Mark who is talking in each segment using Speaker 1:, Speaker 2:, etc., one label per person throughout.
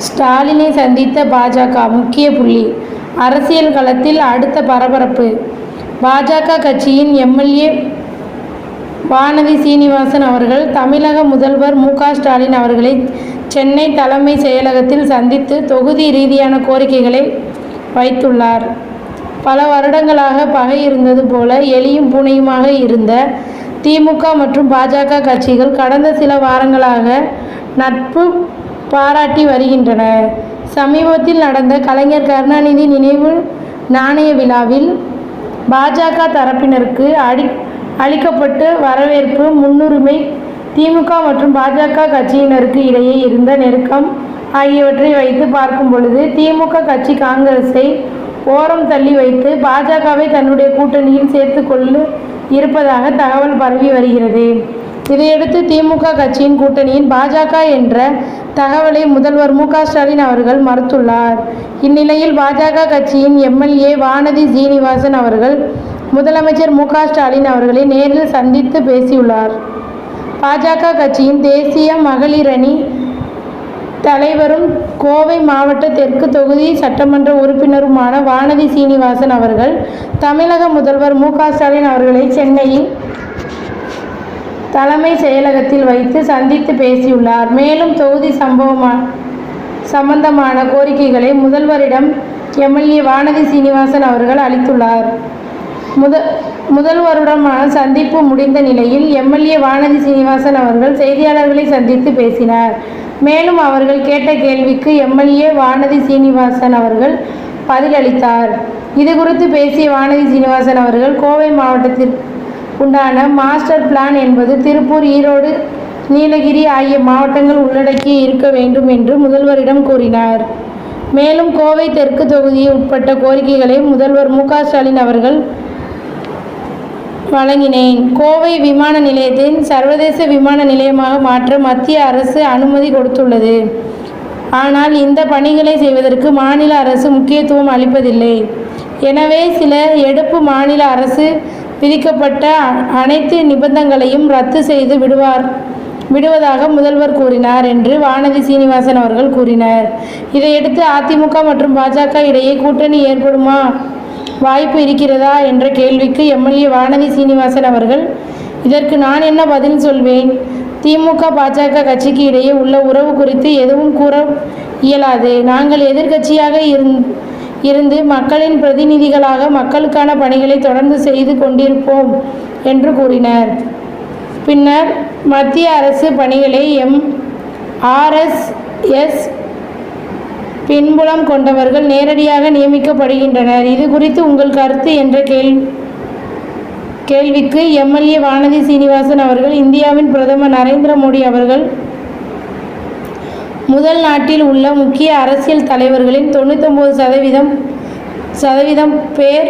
Speaker 1: ஸ்டாலினை சந்தித்த பாஜக முக்கிய புள்ளி. அரசியல் களத்தில் அடுத்த பரபரப்பு. பாஜக கட்சியின் எம்எல்ஏ வானதி சீனிவாசன் அவர்கள் தமிழக முதல்வர் மு.க. ஸ்டாலின் அவர்களை சென்னை தலைமை செயலகத்தில் சந்தித்து தொகுதி ரீதியான கோரிக்கைகளை வைத்துள்ளார். பல வருடங்களாக பகை இருந்தது போல எலியும் பூனையுமாக இருந்த திமுக மற்றும் பாஜக கட்சிகள் கடந்த சில வாரங்களாக நட்பு பாராட்டி வருகின்றன. சமீபத்தில் நடந்த கலைஞர் கருணாநிதி நினைவு நாணய விழாவில் பாஜக தரப்பினருக்கு அளிக்கப்பட்ட வரவேற்பு முன்னுரிமை, திமுக மற்றும் பாஜக கட்சியினருக்கு இடையே இருந்த நெருக்கம் ஆகியவற்றை வைத்து பார்க்கும் பொழுது திமுக கட்சி காங்கிரஸை ஓரம் தள்ளி வைத்து பாஜகவை தன்னுடைய கூட்டணியில் சேர்த்து கொள்ள இருப்பதாக தகவல் பரவி வருகிறது. இதையடுத்து திமுக கட்சியின் கூட்டணியில் பாஜக என்ற தகவலை முதல்வர் மு.க. ஸ்டாலின் அவர்கள் மறுத்துள்ளார். இந்நிலையில் பாஜக கட்சியின் எம்எல்ஏ வானதி சீனிவாசன் அவர்கள் முதலமைச்சர் மு.க. ஸ்டாலின் அவர்களை நேரில் சந்தித்து பேசியுள்ளார். பாஜக கட்சியின் தேசிய மகளிர் அணி தலைவரும் கோவை மாவட்ட தெற்கு தொகுதி சட்டமன்ற உறுப்பினருமான வானதி சீனிவாசன் அவர்கள் தமிழக முதல்வர் மு.க. ஸ்டாலின் அவர்களை சென்னையில் தலைமை செயலகத்தில் வைத்து சந்தித்து பேசியுள்ளார். மேலும் தொகுதி சம்பந்தமான கோரிக்கைகளை முதல்வரிடம் எம்எல்ஏ வானதி சீனிவாசன் அவர்கள் அளித்துள்ளார். முதல்வருடனான சந்திப்பு முடிந்த நிலையில் எம்எல்ஏ வானதி சீனிவாசன் அவர்கள் செய்தியாளர்களை சந்தித்து பேசினார். மேலும் அவர்கள் கேட்ட கேள்விக்கு எம்எல்ஏ வானதி சீனிவாசன் அவர்கள் பதிலளித்தார். இதுகுறித்து பேசிய வானதி சீனிவாசன் அவர்கள் கோவை மாவட்டத்திற்கு உண்டான மாஸ்டர் பிளான் என்பது திருப்பூர், ஈரோடு, நீலகிரி ஆகிய மாவட்டங்கள் உள்ளடக்கி இருக்க வேண்டும் என்று முதல்வரிடம் கூறினார். மேலும் கோவை தெற்கு தொகுதியை உட்பட்ட கோரிக்கைகளை முதல்வர் மு.க. ஸ்டாலின் அவர்கள் வழங்கினேன். கோவை விமான நிலையத்தை சர்வதேச விமான நிலையமாக மாற்ற மத்திய அரசு அனுமதி கொடுத்துள்ளது. ஆனால் இந்த பணிகளை செய்வதற்கு மாநில அரசு முக்கியத்துவம் அளிப்பதில்லை. எனவே சில எடுப்பு மாநில அரசு விதிக்கப்பட்ட அனைத்து நிபந்தனைகளையும் ரத்து செய்து விடுவதாக முதல்வர் கூறினார் என்று வானதி சீனிவாசன் அவர்கள் கூறினார். இதையடுத்து அதிமுக மற்றும் பாஜக இடையே கூட்டணி ஏற்படுமா, வாய்ப்பு இருக்கிறதா என்ற கேள்விக்கு எம்எல்ஏ வானதி சீனிவாசன் அவர்கள், இதற்கு நான் என்ன பதில் சொல்வேன்? திமுக பாஜக கட்சிக்கு இடையே உள்ள உறவு குறித்து எதுவும் கூற இயலாது. நாங்கள் எதிர்க்கட்சியாக இருந்து மக்களின் பிரதிநிதிகளாக மக்களுக்கான பணிகளை தொடர்ந்து செய்து கொண்டிருப்போம் என்று கூறினார். பின்னர் மத்திய அரசு பணிகளை ஆர்எஸ்எஸ் பின்புலம் கொண்டவர்கள் நேரடியாக நியமிக்கப்படுகின்றனர். இது குறித்து உங்கள் கருத்து என்ற கேள்விக்கு எம்எல்ஏ வானதி சீனிவாசன் அவர்கள், இந்தியாவின் பிரதமர் நரேந்திர மோடி அவர்கள் முதல் நாட்டில் உள்ள முக்கிய அரசியல் தலைவர்களின் 99% பேர்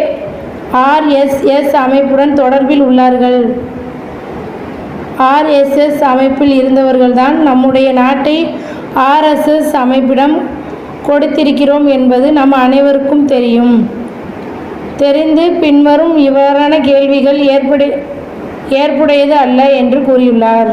Speaker 1: ஆர்எஸ்எஸ் அமைப்புடன் தொடர்பில் உள்ளார்கள். ஆர்எஸ்எஸ் அமைப்பில் இருந்தவர்கள்தான் நம்முடைய நாட்டை ஆர்எஸ்எஸ் அமைப்பிடம் கொடுத்திருக்கிறோம் என்பது நம் அனைவருக்கும் தெரிந்து பின்வரும் இவ்வாறான கேள்விகள் ஏற்புடையது அல்ல என்று கூறியுள்ளார்.